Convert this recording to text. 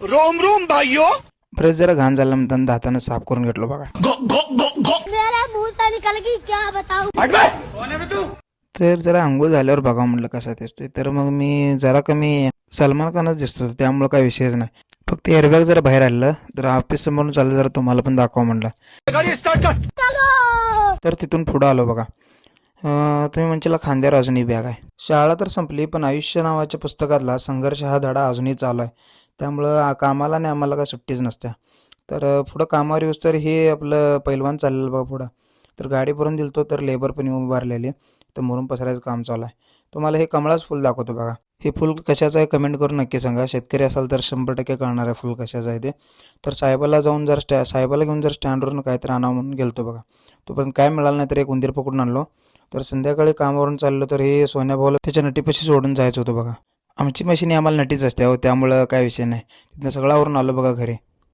Rome Rome भाइयों. Fresh जरा घाण झाला म्हणताना दातानं साफ करून घेतलो बघा. मेरा मुंह से निकल गई क्या बताऊं. तर जरा आंघोळ झाल्यावर बघा म्हटलं कसा दिसतोय. तर मग मी जरा कमी सलमान खानच दिसतो, त्यामुळे काही विषयच नाही. फक्त एअरबॅग जरा बाहेर आलेलं, तर ऑफिस समोरून चाललं जरा तुम्हाला पण दाखवा म्हटलं. गाड़ी स्टार्ट कर. चलो. तर तिथून पुढं आलो बघा. तुम्ही म्हणशीला खांद्यावर अजूनही बॅग आहे. शाळा तर संपली, पण आयुष्य नावाच्या पुस्तकातला संघर्ष हा धडा अजूनही चालू आहे. त्यामुळं कामाला आणि आम्हाला काय सुट्टीच नसत्या. तर पुढं कामावर येऊस तर हे आपलं पैलवान चाललेलं बघा पुढं. तर गाडी भरून दिलतो, तर लेबर पण येऊन उभारलेली. तर मुरुम पसरायचं काम चालू आहे. तुम्हाला हे कमळाच फुल दाखवतो बघा. हे फुल कशाचं आहे कमेंट करून नक्की सांगा. शेतकरी असाल तर 100% कळणार आहे फुल कशाचं आहे ते. तर साहेबाला जाऊन जर साहेबाला घेऊन जर स्टँडवरून काहीतरी आणावं म्हणून गेलतो बघा. तोपर्यंत काय मिळालं नाही, तर एक उंदीर पकडून आणलो. तर संध्याकाळी कामावरून चाललो, तर हे सोन्या भाऊला त्याच्या नटीपाशी सोडून जायचं होतं बघा. आमची मशीन आम्हाला नटीच असते हो, त्यामुळं काय विषय नाही. तिथनं सगळ्यावरून आलो बघा घरी.